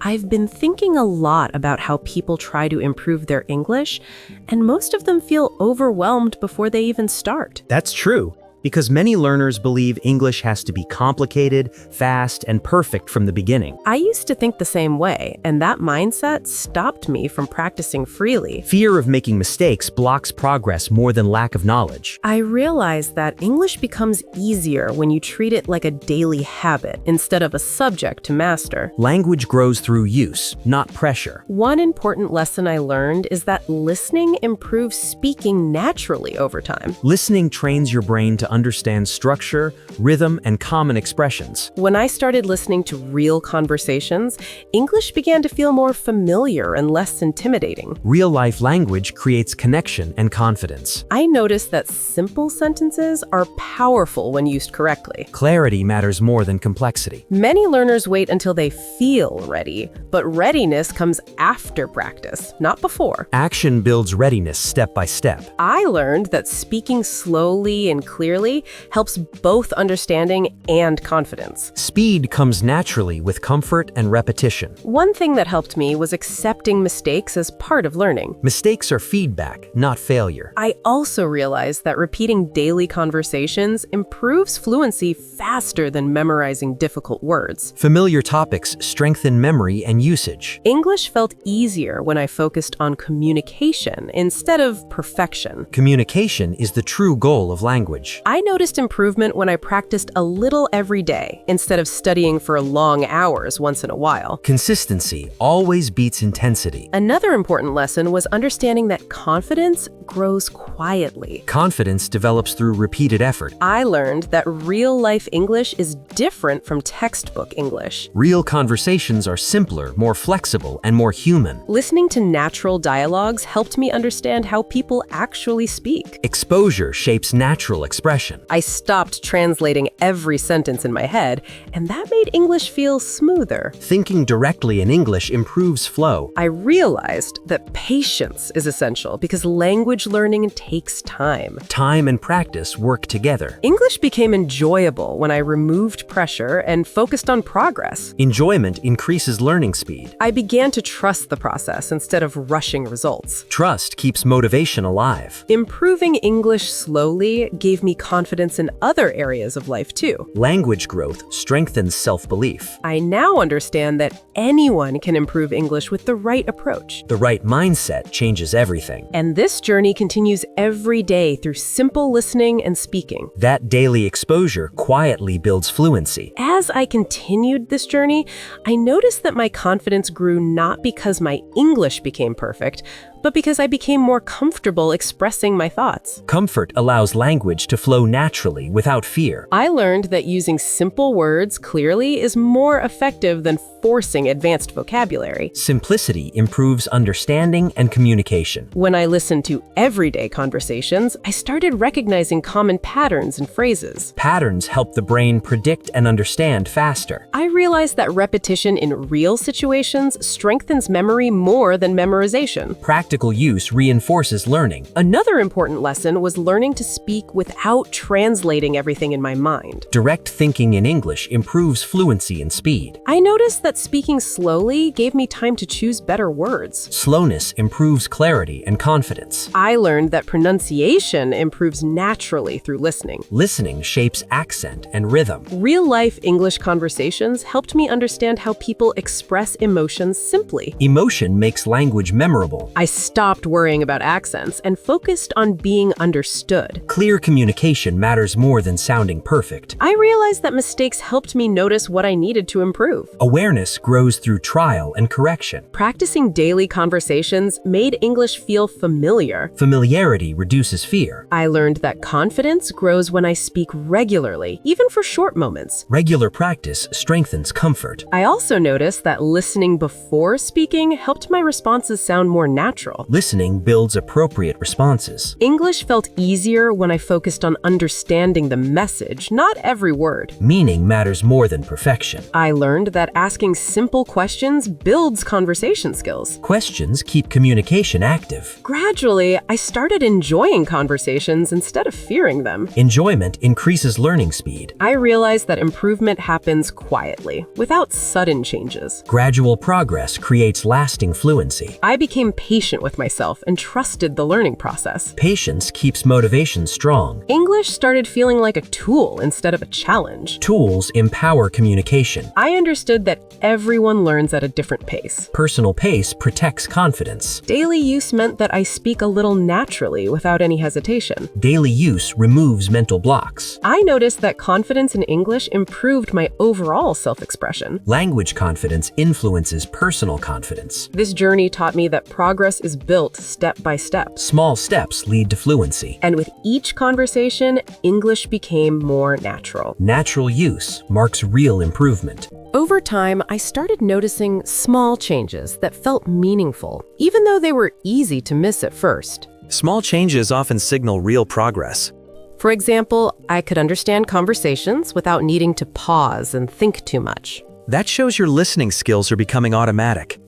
I've been thinking a lot about how people try to improve their English, and most of them feel overwhelmed before they even start. That's true, because many learners believe English has to be complicated, fast, and perfect from the beginning. I used to think the same way, and that mindset stopped me from practicing freely. Fear of making mistakes blocks progress more than lack of knowledge. I realized that English becomes easier when you treat it like a daily habit instead of a subject to master. Language grows through use, not pressure. One important lesson I learned is that listening improves speaking naturally over time. Listening trains your brain to understand structure, rhythm, and common expressions. When I started listening to real conversations, English began to feel more familiar and less intimidating. Real-life language creates connection and confidence. I noticed that simple sentences are powerful when used correctly. Clarity matters more than complexity. Many learners wait until they feel ready, but readiness comes after practice, not before. Action builds readiness step by step. I learned that speaking slowly and clearly helps both understanding and confidence. Speed comes naturally with comfort and repetition. One thing that helped me was accepting mistakes as part of learning. Mistakes are feedback, not failure. I also realized that repeating daily conversations improves fluency faster than memorizing difficult words. Familiar topics strengthen memory and usage. English felt easier when I focused on communication instead of perfection. Communication is the true goal of language. I noticed improvement when I practiced a little every day instead of studying for long hours once in a while. Consistency always beats intensity. Another important lesson was understanding that confidence grows quietly. Confidence develops through repeated effort. I learned that real-life English is different from textbook English. Real conversations are simpler, more flexible, and more human. Listening to natural dialogues helped me understand how people actually speak. Exposure shapes natural expression. I stopped translating every sentence in my head, and that made English feel smoother. Thinking directly in English improves flow. I realized that patience is essential because language learning takes time. Time and practice work together. English became enjoyable when I removed pressure and focused on progress. Enjoyment increases learning speed. I began to trust the process instead of rushing results. Trust keeps motivation alive. Improving English slowly gave me confidence in other areas of life too. Language growth strengthens self-belief. I now understand that anyone can improve English with the right approach. The right mindset changes everything. And this journey continues every day through simple listening and speaking. That daily exposure quietly builds fluency. As I continued this journey, I noticed that my confidence grew not because my English became perfect, but because I became more comfortable expressing my thoughts. Comfort allows language to flow naturally without fear. I learned that using simple words clearly is more effective than forcing advanced vocabulary. Simplicity improves understanding and communication. When I listened to everyday conversations, I started recognizing common patterns and phrases. Patterns help the brain predict and understand faster. I realized that repetition in real situations strengthens memory more than memorization. Practical use reinforces learning. Another important lesson was learning to speak without translating everything in my mind. Direct thinking in English improves fluency and speed. I noticed that speaking slowly gave me time to choose better words. Slowness improves clarity and confidence. I learned that pronunciation improves naturally through listening. Listening shapes accent and rhythm. Real-life English conversations helped me understand how people express emotions simply. Emotion makes language memorable. I stopped worrying about accents and focused on being understood. Clear communication matters more than sounding perfect. I realized that mistakes helped me notice what I needed to improve. Awareness grows through trial and correction. Practicing daily conversations made English feel familiar. Familiarity reduces fear. I learned that confidence grows when I speak regularly, even for short moments. Regular practice strengthens comfort. I also noticed that listening before speaking helped my responses sound more natural. natural. Listening builds appropriate responses. English felt easier when I focused on understanding the message, not every word. Meaning matters more than perfection. I learned that asking simple questions builds conversation skills. Questions keep communication active. Gradually, I started enjoying conversations instead of fearing them. Enjoyment increases learning speed. I realized that improvement happens quietly, without sudden changes. Gradual progress creates lasting fluency. I became patient with myself and trusted the learning process. Patience keeps motivation strong. English started feeling like a tool instead of a challenge. Tools empower communication. I understood that everyone learns at a different pace. Personal pace protects confidence. Daily use meant that I speak a little naturally without any hesitation. Daily use removes mental blocks. I noticed that confidence in English improved my overall self-expression. Language confidence influences personal confidence. This journey taught me that progress is built step by step. Small steps lead to fluency. And with each conversation, English became more natural. Natural use marks real improvement. Over time, I started noticing small changes that felt meaningful, even though they were easy to miss at first. Small changes often signal real progress. For example, I could understand conversations without needing to pause and think too much. That shows your listening skills are becoming automatic.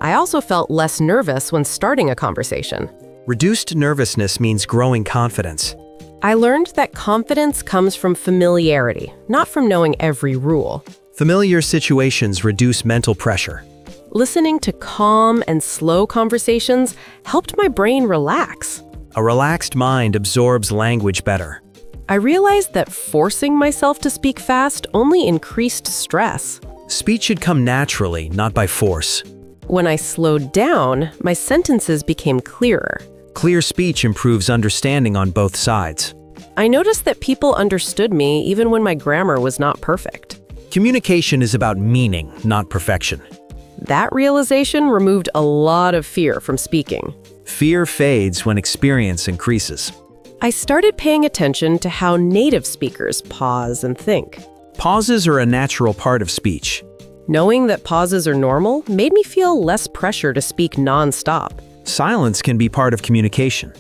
I also felt less nervous when starting a conversation. Reduced nervousness means growing confidence. I learned that confidence comes from familiarity, not from knowing every rule. Familiar situations reduce mental pressure. Listening to calm and slow conversations helped my brain relax. A relaxed mind absorbs language better. I realized that forcing myself to speak fast only increased stress. Speech should come naturally, not by force. When I slowed down, my sentences became clearer. Clear speech improves understanding on both sides. I noticed that people understood me even when my grammar was not perfect. Communication is about meaning, not perfection. That realization removed a lot of fear from speaking. Fear fades when experience increases. I started paying attention to how native speakers pause and think. Pauses are a natural part of speech. Knowing that pauses are normal made me feel less pressure to speak non-stop. Silence can be part of communication.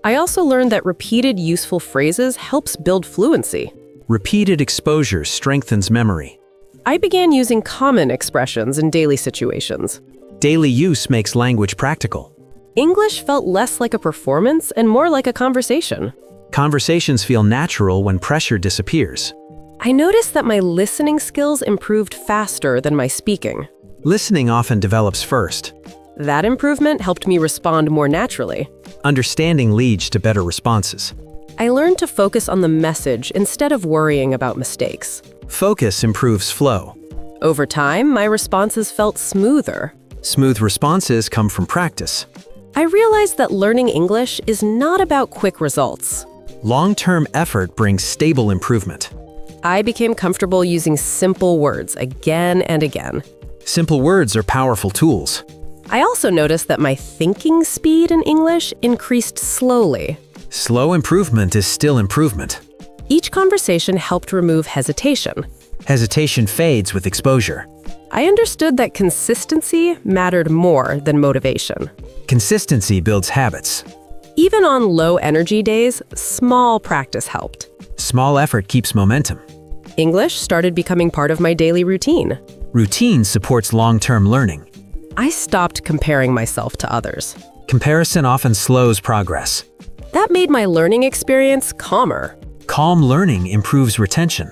I also learned that repeated useful phrases helps build fluency. Repeated exposure strengthens memory. I began using common expressions in daily situations. Daily use makes language practical. English felt less like a performance and more like a conversation. Conversations feel natural when pressure disappears. I noticed that my listening skills improved faster than my speaking. Listening often develops first. That improvement helped me respond more naturally. Understanding leads to better responses. I learned to focus on the message instead of worrying about mistakes. Focus improves flow. Over time, my responses felt smoother. Smooth responses come from practice. I realized that learning English is not about quick results. Long-term effort brings stable improvement. I became comfortable using simple words again and again. Simple words are powerful tools. I also noticed that my thinking speed in English increased slowly. Slow improvement is still improvement. Each conversation helped remove hesitation. Hesitation fades with exposure. I understood that consistency mattered more than motivation. Consistency builds habits. Even on low-energy days, small practice helped. Small effort keeps momentum. English started becoming part of my daily routine. Routine supports long-term learning. I stopped comparing myself to others. Comparison often slows progress. That made my learning experience calmer. Calm learning improves retention.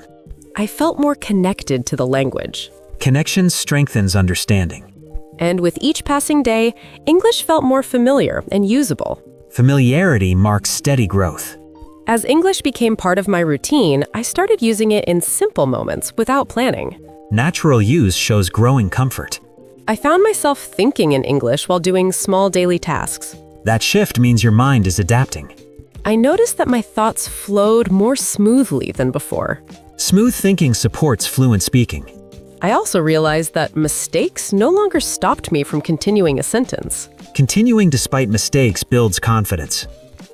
I felt more connected to the language. Connection strengthens understanding. And with each passing day, English felt more familiar and usable. Familiarity marks steady growth. As English became part of my routine, I started using it in simple moments without planning. Natural use shows growing comfort. I found myself thinking in English while doing small daily tasks. That shift means your mind is adapting. I noticed that my thoughts flowed more smoothly than before. Smooth thinking supports fluent speaking. I also realized that mistakes no longer stopped me from continuing a sentence. Continuing despite mistakes builds confidence.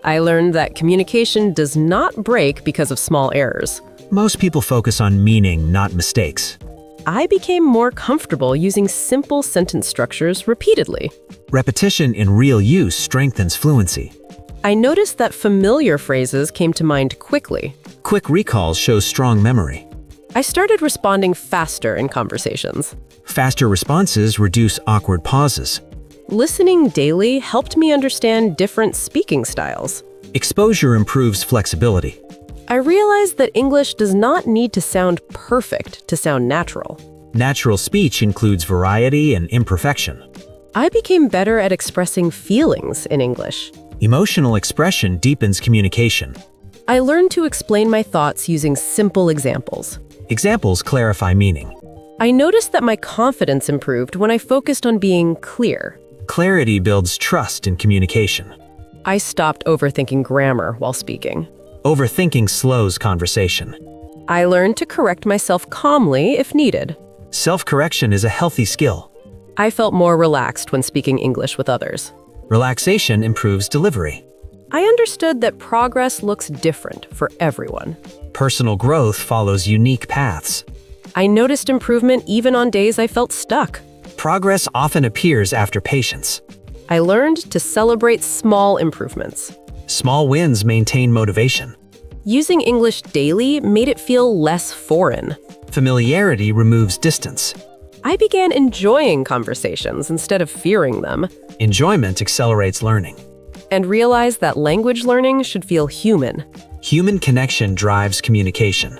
I learned that communication does not break because of small errors. Most people focus on meaning, not mistakes. I became more comfortable using simple sentence structures repeatedly. Repetition in real use strengthens fluency. I noticed that familiar phrases came to mind quickly. Quick recall shows strong memory. I started responding faster in conversations. Faster responses reduce awkward pauses. Listening daily helped me understand different speaking styles. Exposure improves flexibility. I realized that English does not need to sound perfect to sound natural. Natural speech includes variety and imperfection. I became better at expressing feelings in English. Emotional expression deepens communication. I learned to explain my thoughts using simple examples. Examples clarify meaning. I noticed that my confidence improved when I focused on being clear. Clarity builds trust in communication. I stopped overthinking grammar while speaking. Overthinking slows conversation. I learned to correct myself calmly if needed. Self-correction is a healthy skill. I felt more relaxed when speaking English with others. Relaxation improves delivery. I understood that progress looks different for everyone. Personal growth follows unique paths. I noticed improvement even on days I felt stuck. Progress often appears after patience. I learned to celebrate small improvements. Small wins maintain motivation. Using English daily made it feel less foreign. Familiarity removes distance. I began enjoying conversations instead of fearing them, Enjoyment accelerates learning. and realized that language learning should feel human. Human connection drives communication.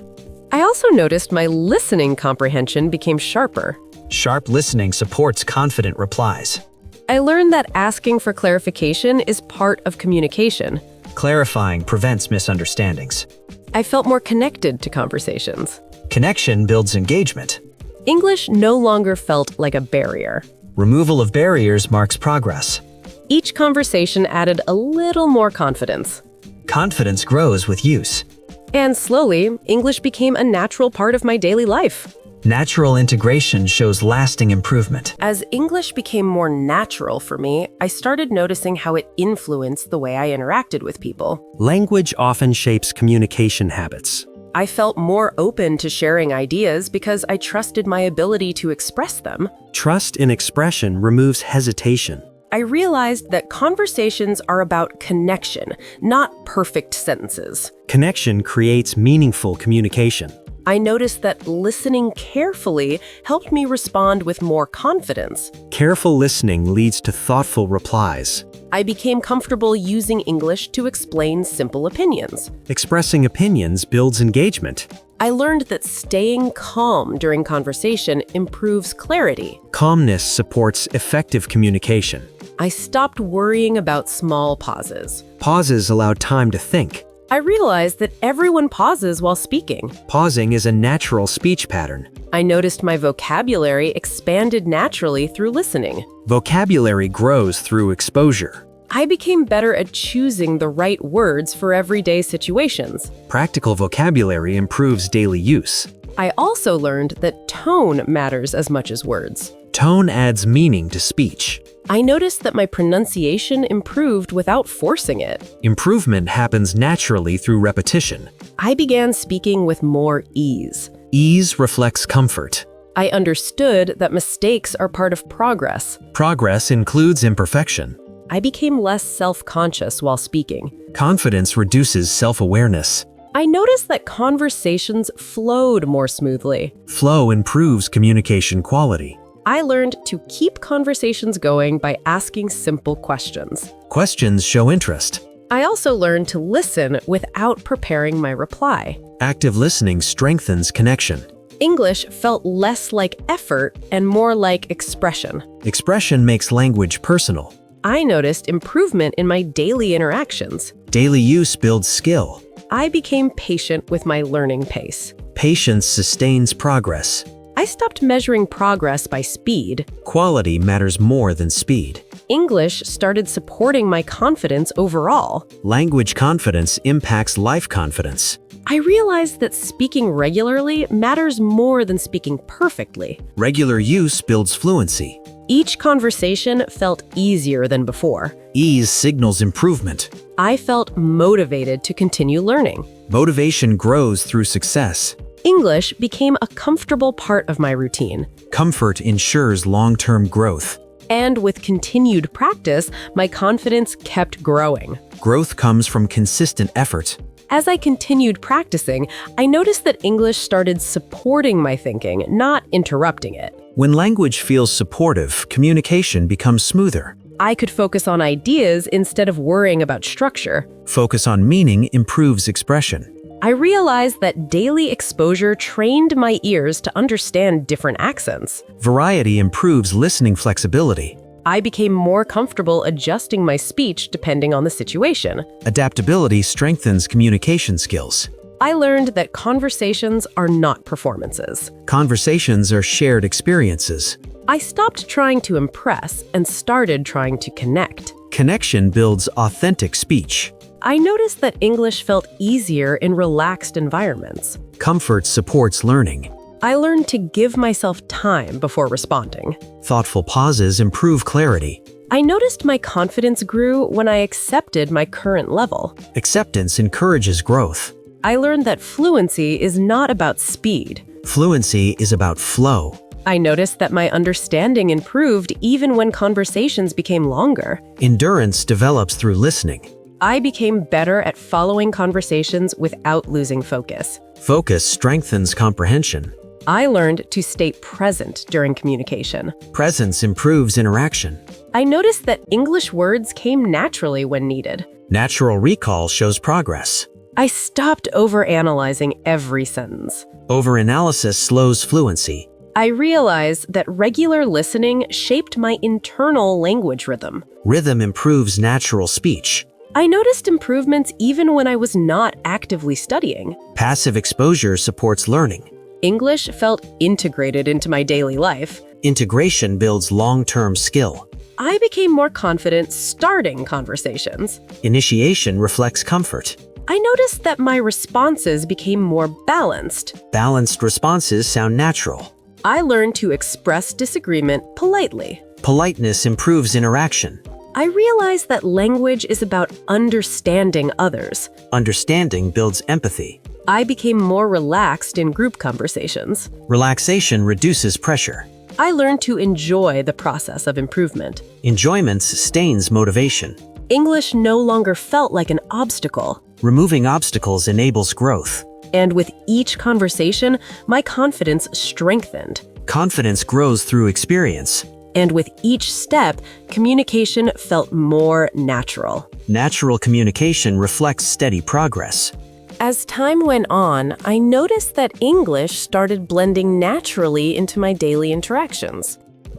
I also noticed my listening comprehension became sharper. Sharp listening supports confident replies. I learned that asking for clarification is part of communication. Clarifying prevents misunderstandings. I felt more connected to conversations. Connection builds engagement. English no longer felt like a barrier. Removal of barriers marks progress. Each conversation added a little more confidence. Confidence grows with use. And slowly, English became a natural part of my daily life. Natural integration shows lasting improvement. As English became more natural for me, I started noticing how it influenced the way I interacted with people. Language often shapes communication habits. I felt more open to sharing ideas because I trusted my ability to express them. Trust in expression removes hesitation. I realized that conversations are about connection, not perfect sentences. Connection creates meaningful communication. I noticed that listening carefully helped me respond with more confidence. Careful listening leads to thoughtful replies. I became comfortable using English to explain simple opinions. Expressing opinions builds engagement. I learned that staying calm during conversation improves clarity. Calmness supports effective communication. I stopped worrying about small pauses. Pauses allow time to think. I realized that everyone pauses while speaking. Pausing is a natural speech pattern. I noticed my vocabulary expanded naturally through listening. Vocabulary grows through exposure. I became better at choosing the right words for everyday situations. Practical vocabulary improves daily use. I also learned that tone matters as much as words. Tone adds meaning to speech. I noticed that my pronunciation improved without forcing it. Improvement happens naturally through repetition. I began speaking with more ease. Ease reflects comfort. I understood that mistakes are part of progress. Progress includes imperfection. I became less self-conscious while speaking. Confidence reduces self-awareness. I noticed that conversations flowed more smoothly. Flow improves communication quality. I learned to keep conversations going by asking simple questions. Questions show interest. I also learned to listen without preparing my reply. Active listening strengthens connection. English felt less like effort and more like expression. Expression makes language personal. I noticed improvement in my daily interactions. Daily use builds skill. I became patient with my learning pace. Patience sustains progress. I stopped measuring progress by speed. Quality matters more than speed. English started supporting my confidence overall. Language confidence impacts life confidence. I realized that speaking regularly matters more than speaking perfectly. Regular use builds fluency. Each conversation felt easier than before. Ease signals improvement. I felt motivated to continue learning. Motivation grows through success. English became a comfortable part of my routine. Comfort ensures long-term growth. And with continued practice, my confidence kept growing. Growth comes from consistent effort. As I continued practicing, I noticed that English started supporting my thinking, not interrupting it. When language feels supportive, communication becomes smoother. I could focus on ideas instead of worrying about structure. Focus on meaning improves expression. I realized that daily exposure trained my ears to understand different accents. Variety improves listening flexibility. I became more comfortable adjusting my speech depending on the situation. Adaptability strengthens communication skills. I learned that conversations are not performances. Conversations are shared experiences. I stopped trying to impress and started trying to connect. Connection builds authentic speech. I noticed that English felt easier in relaxed environments. Comfort supports learning. I learned to give myself time before responding. Thoughtful pauses improve clarity. I noticed my confidence grew when I accepted my current level. Acceptance encourages growth. I learned that fluency is not about speed. Fluency is about flow. I noticed that my understanding improved even when conversations became longer. Endurance develops through listening. I became better at following conversations without losing focus. Focus strengthens comprehension. I learned to stay present during communication. Presence improves interaction. I noticed that English words came naturally when needed. Natural recall shows progress. I stopped overanalyzing every sentence. Overanalysis slows fluency. I realized that regular listening shaped my internal language rhythm. Rhythm improves natural speech. I noticed improvements even when I was not actively studying. Passive exposure supports learning. English felt integrated into my daily life. Integration builds long-term skill. I became more confident starting conversations. Initiation reflects comfort. I noticed that my responses became more balanced. Balanced responses sound natural. I learned to express disagreement politely. Politeness improves interaction. I realized that language is about understanding others. Understanding builds empathy. I became more relaxed in group conversations. Relaxation reduces pressure. I learned to enjoy the process of improvement. Enjoyment sustains motivation. English no longer felt like an obstacle. Removing obstacles enables growth. And with each conversation, my confidence strengthened. Confidence grows through experience. And with each step, communication felt more natural. Natural communication reflects steady progress. As time went on, I noticed that English started blending naturally into my daily interactions.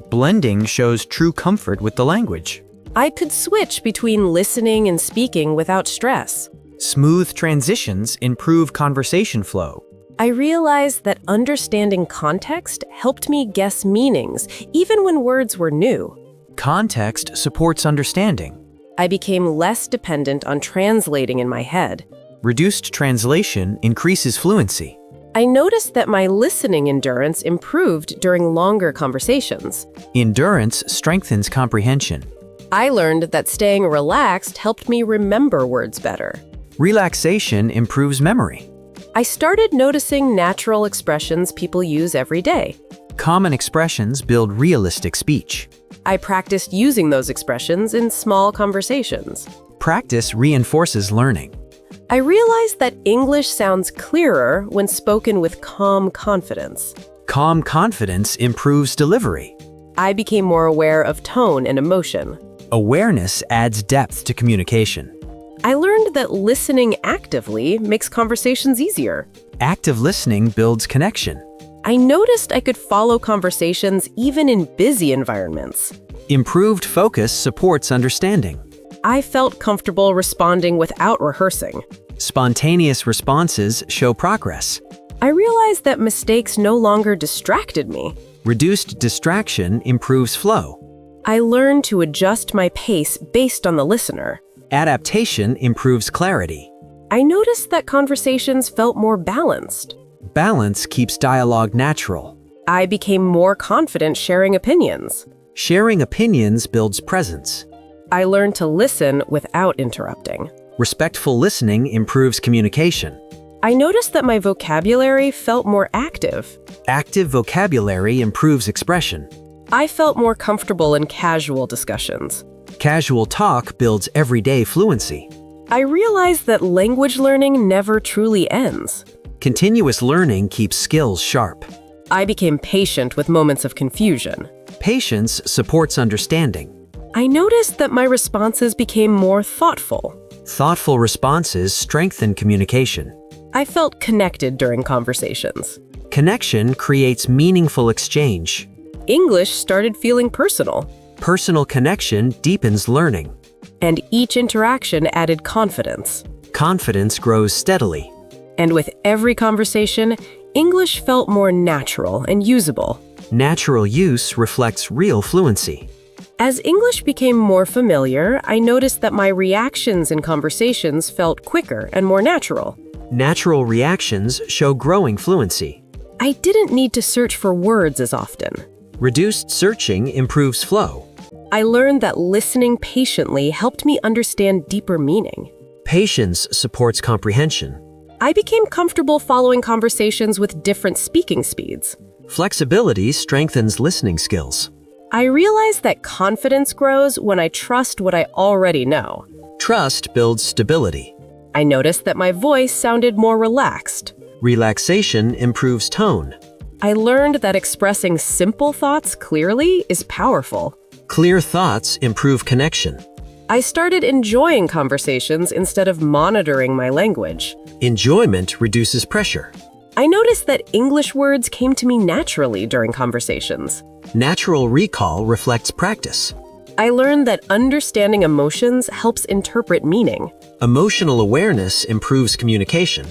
Blending shows true comfort with the language. I could switch between listening and speaking without stress. Smooth transitions improve conversation flow. I realized that understanding context helped me guess meanings, even when words were new. Context supports understanding. I became less dependent on translating in my head. Reduced translation increases fluency. I noticed that my listening endurance improved during longer conversations. Endurance strengthens comprehension. I learned that staying relaxed helped me remember words better. Relaxation improves memory. I started noticing natural expressions people use every day. Common expressions build realistic speech. I practiced using those expressions in small conversations. Practice reinforces learning. I realized that English sounds clearer when spoken with calm confidence. Calm confidence improves delivery. I became more aware of tone and emotion. Awareness adds depth to communication. I learned that listening actively makes conversations easier. Active listening builds connection. I noticed I could follow conversations even in busy environments. Improved focus supports understanding. I felt comfortable responding without rehearsing. Spontaneous responses show progress. I realized that mistakes no longer distracted me. Reduced distraction improves flow. I learned to adjust my pace based on the listener. Adaptation improves clarity. I noticed that conversations felt more balanced. Balance keeps dialogue natural. I became more confident sharing opinions. Sharing opinions builds presence. I learned to listen without interrupting. Respectful listening improves communication. I noticed that my vocabulary felt more active. Active vocabulary improves expression. I felt more comfortable in casual discussions. Casual talk builds everyday fluency. I realized that language learning never truly ends. Continuous learning keeps skills sharp. I became patient with moments of confusion. Patience supports understanding. I noticed that my responses became more thoughtful. Thoughtful responses strengthen communication. I felt connected during conversations. Connection creates meaningful exchange. English started feeling personal. Personal connection deepens learning. And each interaction added confidence. Confidence grows steadily. And with every conversation, English felt more natural and usable. Natural use reflects real fluency. As English became more familiar, I noticed that my reactions in conversations felt quicker and more natural. Natural reactions show growing fluency. I didn't need to search for words as often. Reduced searching improves flow. I learned that listening patiently helped me understand deeper meaning. Patience supports comprehension. I became comfortable following conversations with different speaking speeds. Flexibility strengthens listening skills. I realized that confidence grows when I trust what I already know. Trust builds stability. I noticed that my voice sounded more relaxed. Relaxation improves tone. I learned that expressing simple thoughts clearly is powerful. Clear thoughts improve connection. I started enjoying conversations instead of monitoring my language. Enjoyment reduces pressure. I noticed that English words came to me naturally during conversations. Natural recall reflects practice. I learned that understanding emotions helps interpret meaning. Emotional awareness improves communication.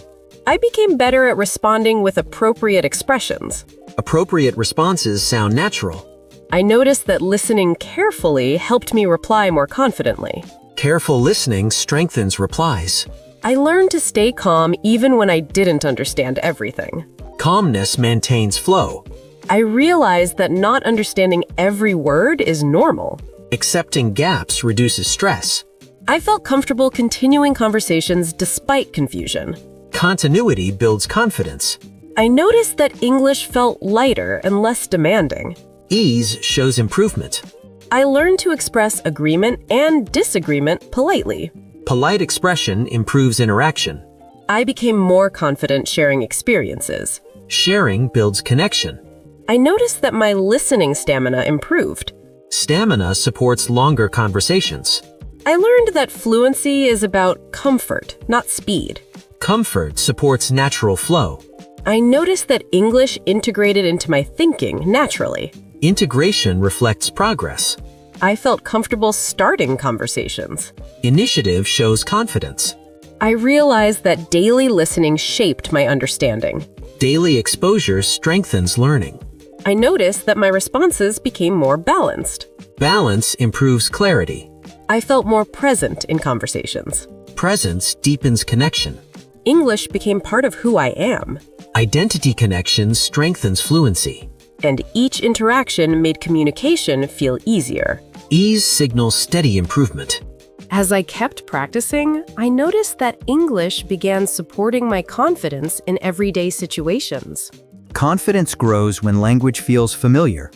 I became better at responding with appropriate expressions. Appropriate responses sound natural. I noticed that listening carefully helped me reply more confidently. Careful listening strengthens replies. I learned to stay calm even when I didn't understand everything. Calmness maintains flow. I realized that not understanding every word is normal. Accepting gaps reduces stress. I felt comfortable continuing conversations despite confusion. Continuity builds confidence. I noticed that English felt lighter and less demanding. Ease shows improvement. I learned to express agreement and disagreement politely. Polite expression improves interaction. I became more confident sharing experiences. Sharing builds connection. I noticed that my listening stamina improved. Stamina supports longer conversations. I learned that fluency is about comfort, not speed. Comfort supports natural flow. I noticed that English integrated into my thinking naturally. Integration reflects progress. I felt comfortable starting conversations. Initiative shows confidence. I realized that daily listening shaped my understanding. Daily exposure strengthens learning. I noticed that my responses became more balanced. Balance improves clarity. I felt more present in conversations. Presence deepens connection. English became part of who I am. Identity connection strengthens fluency. And each interaction made communication feel easier. Ease signals steady improvement. As I kept practicing, I noticed that English began supporting my confidence in everyday situations. Confidence grows when language feels familiar.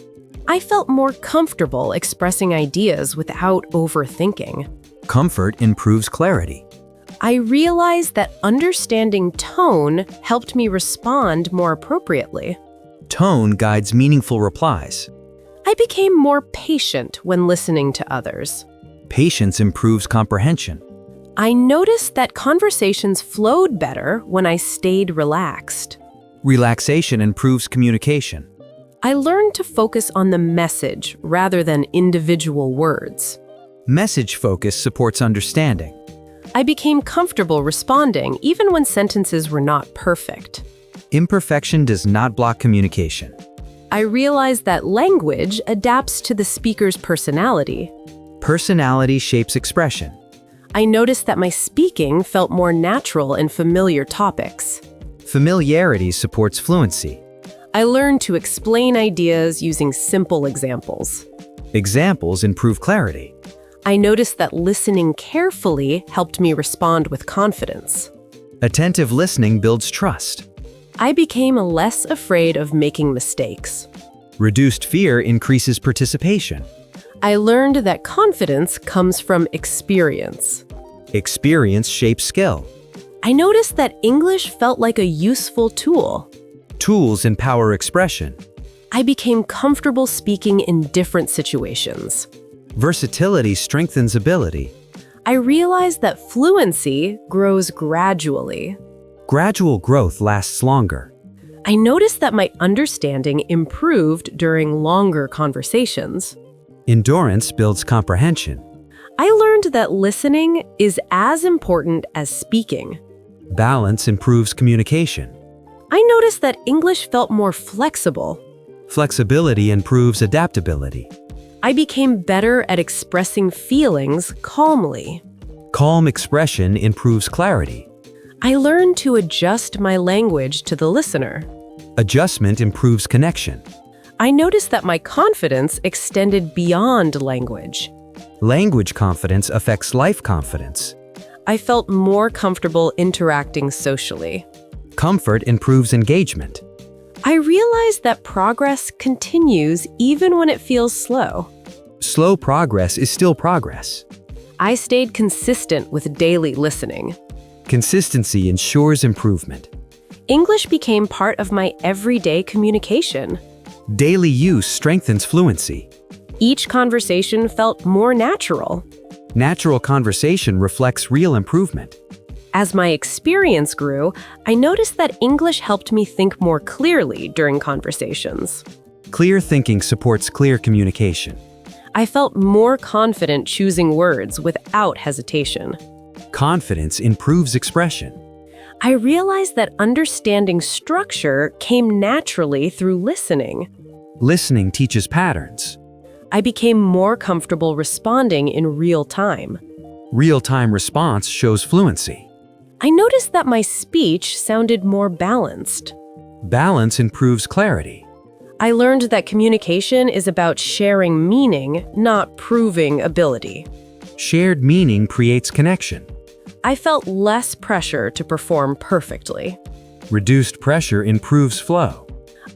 I felt more comfortable expressing ideas without overthinking. Comfort improves clarity. I realized that understanding tone helped me respond more appropriately. Tone guides meaningful replies. I became more patient when listening to others. Patience improves comprehension. I noticed that conversations flowed better when I stayed relaxed. Relaxation improves communication. I learned to focus on the message rather than individual words. Message focus supports understanding. I became comfortable responding even when sentences were not perfect. Imperfection does not block communication. I realized that language adapts to the speaker's personality. Personality shapes expression. I noticed that my speaking felt more natural in familiar topics. Familiarity supports fluency. I learned to explain ideas using simple examples. Examples improve clarity. I noticed that listening carefully helped me respond with confidence. Attentive listening builds trust. I became less afraid of making mistakes. Reduced fear increases participation. I learned that confidence comes from experience. Experience shapes skill. I noticed that English felt like a useful tool. Tools empower expression. I became comfortable speaking in different situations. Versatility strengthens ability. I realized that fluency grows gradually. Gradual growth lasts longer. I noticed that my understanding improved during longer conversations. Endurance builds comprehension. I learned that listening is as important as speaking. Balance improves communication. I noticed that English felt more flexible. Flexibility improves adaptability. I became better at expressing feelings calmly. Calm expression improves clarity. I learned to adjust my language to the listener. Adjustment improves connection. I noticed that my confidence extended beyond language. Language confidence affects life confidence. I felt more comfortable interacting socially. Comfort improves engagement. I realized that progress continues even when it feels slow. Slow progress is still progress. I stayed consistent with daily listening. Consistency ensures improvement. English became part of my everyday communication. Daily use strengthens fluency. Each conversation felt more natural. Natural conversation reflects real improvement. As my experience grew, I noticed that English helped me think more clearly during conversations. Clear thinking supports clear communication. I felt more confident choosing words without hesitation. Confidence improves expression. I realized that understanding structure came naturally through listening. Listening teaches patterns. I became more comfortable responding in real time. Real-time response shows fluency. I noticed that my speech sounded more balanced. Balance improves clarity. I learned that communication is about sharing meaning, not proving ability. Shared meaning creates connection. I felt less pressure to perform perfectly. Reduced pressure improves flow.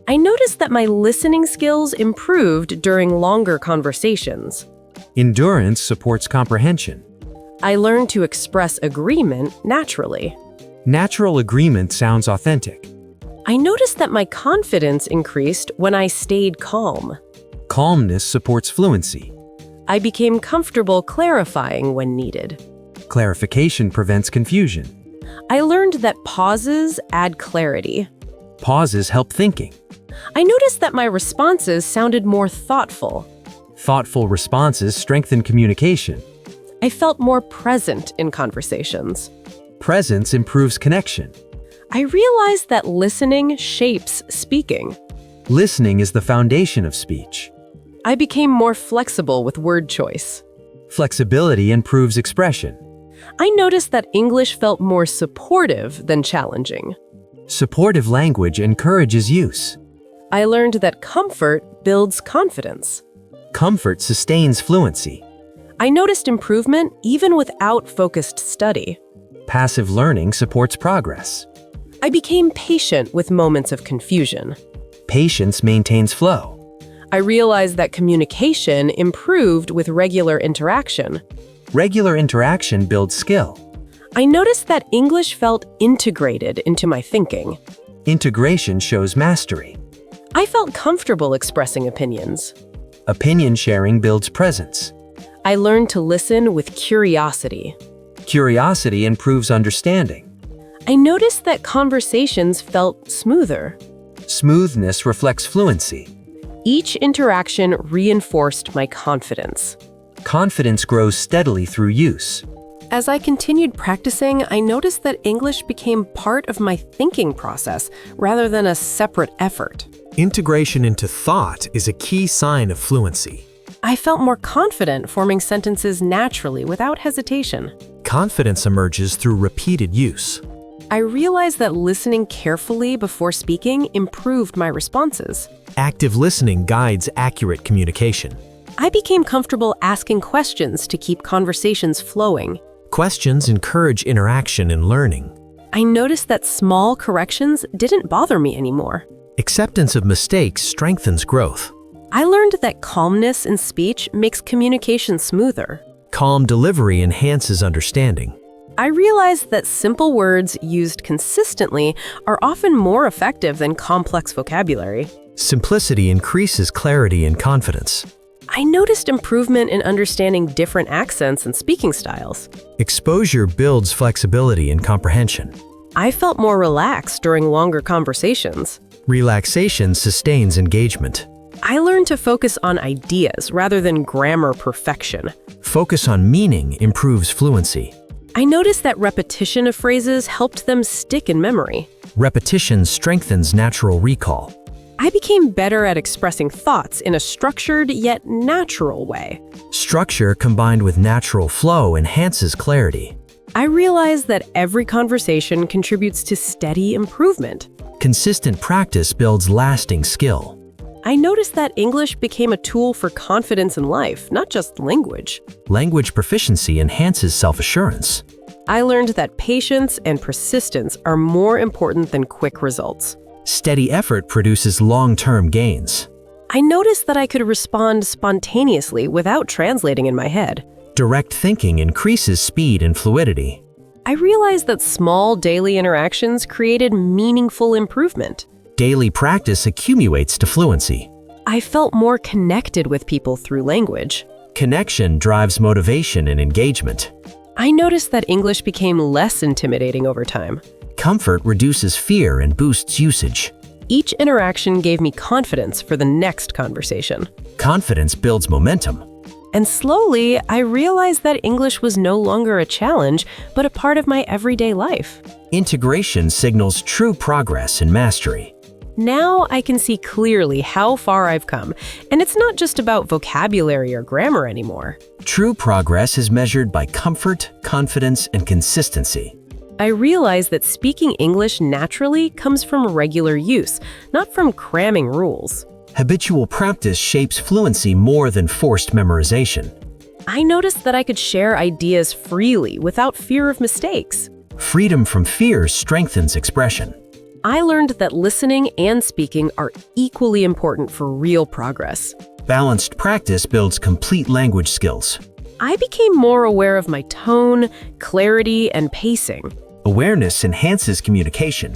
I noticed that my listening skills improved during longer conversations. Endurance supports comprehension. I learned to express agreement naturally. Natural agreement sounds authentic. I noticed that my confidence increased when I stayed calm. Calmness supports fluency. I became comfortable clarifying when needed. Clarification prevents confusion. I learned that pauses add clarity. Pauses help thinking. I noticed that my responses sounded more thoughtful. Thoughtful responses strengthen communication. I felt more present in conversations. Presence improves connection. I realized that listening shapes speaking. Listening is the foundation of speech. I became more flexible with word choice. Flexibility improves expression. I noticed that English felt more supportive than challenging. Supportive language encourages use. I learned that comfort builds confidence. Comfort sustains fluency. I noticed improvement even without focused study. Passive learning supports progress. I became patient with moments of confusion. Patience maintains flow. I realized that communication improved with regular interaction. Regular interaction builds skill. I noticed that English felt integrated into my thinking. Integration shows mastery. I felt comfortable expressing opinions. Opinion sharing builds presence. I learned to listen with curiosity. Curiosity improves understanding. I noticed that conversations felt smoother. Smoothness reflects fluency. Each interaction reinforced my confidence. Confidence grows steadily through use. As I continued practicing, I noticed that English became part of my thinking process rather than a separate effort. Integration into thought is a key sign of fluency. I felt more confident forming sentences naturally without hesitation. Confidence emerges through repeated use. I realized that listening carefully before speaking improved my responses. Active listening guides accurate communication. I became comfortable asking questions to keep conversations flowing. Questions encourage interaction and learning. I noticed that small corrections didn't bother me anymore. Acceptance of mistakes strengthens growth. I learned that calmness in speech makes communication smoother. Calm delivery enhances understanding. I realized that simple words used consistently are often more effective than complex vocabulary. Simplicity increases clarity and confidence. I noticed improvement in understanding different accents and speaking styles. Exposure builds flexibility and comprehension. I felt more relaxed during longer conversations. Relaxation sustains engagement. I learned to focus on ideas rather than grammar perfection. Focus on meaning improves fluency. I noticed that repetition of phrases helped them stick in memory. Repetition strengthens natural recall. I became better at expressing thoughts in a structured yet natural way. Structure combined with natural flow enhances clarity. I realized that every conversation contributes to steady improvement. Consistent practice builds lasting skill. I noticed that English became a tool for confidence in life, not just language. Language proficiency enhances self-assurance. I learned that patience and persistence are more important than quick results. Steady effort produces long-term gains. I noticed that I could respond spontaneously without translating in my head. Direct thinking increases speed and fluidity. I realized that small daily interactions created meaningful improvement. Daily practice accumulates to fluency. I felt more connected with people through language. Connection drives motivation and engagement. I noticed that English became less intimidating over time. Comfort reduces fear and boosts usage. Each interaction gave me confidence for the next conversation. Confidence builds momentum. And slowly, I realized that English was no longer a challenge, but a part of my everyday life. Integration signals true progress and mastery. Now I can see clearly how far I've come, and it's not just about vocabulary or grammar anymore. True progress is measured by comfort, confidence, and consistency. I realize that speaking English naturally comes from regular use, not from cramming rules. Habitual practice shapes fluency more than forced memorization. I noticed that I could share ideas freely without fear of mistakes. Freedom from fear strengthens expression. I learned that listening and speaking are equally important for real progress. Balanced practice builds complete language skills. I became more aware of my tone, clarity, and pacing. Awareness enhances communication.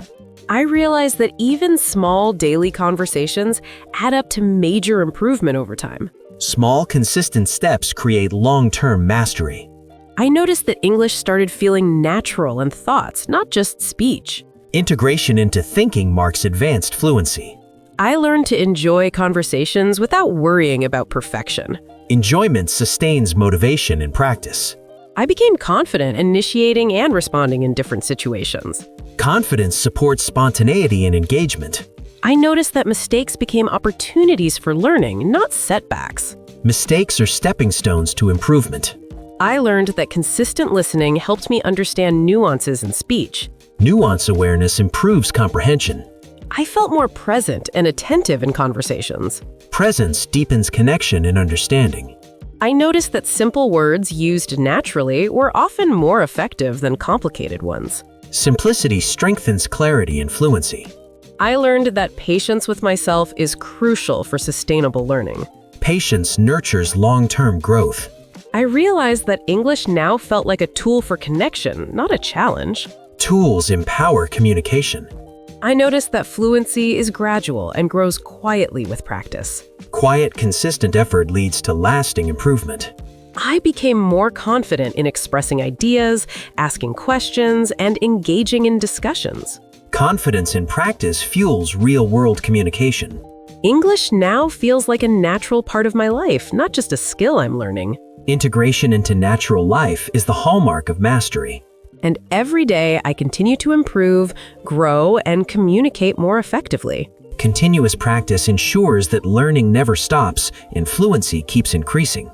I realized that even small daily conversations add up to major improvement over time. Small, consistent steps create long-term mastery. I noticed that English started feeling natural in thoughts, not just speech. Integration into thinking marks advanced fluency. I learned to enjoy conversations without worrying about perfection. Enjoyment sustains motivation in practice. I became confident initiating and responding in different situations. Confidence supports spontaneity and engagement. I noticed that mistakes became opportunities for learning, not setbacks. Mistakes are stepping stones to improvement. I learned that consistent listening helped me understand nuances in speech. Nuance awareness improves comprehension. I felt more present and attentive in conversations. Presence deepens connection and understanding. I noticed that simple words used naturally were often more effective than complicated ones. Simplicity strengthens clarity and fluency. I learned that patience with myself is crucial for sustainable learning. Patience nurtures long-term growth. I realized that English now felt like a tool for connection, not a challenge. Tools empower communication. I noticed that fluency is gradual and grows quietly with practice. Quiet, consistent effort leads to lasting improvement. I became more confident in expressing ideas, asking questions, and engaging in discussions. Confidence in practice fuels real-world communication. English now feels like a natural part of my life, not just a skill I'm learning. Integration into natural life is the hallmark of mastery. And every day I continue to improve, grow, and communicate more effectively. Continuous practice ensures that learning never stops and fluency keeps increasing.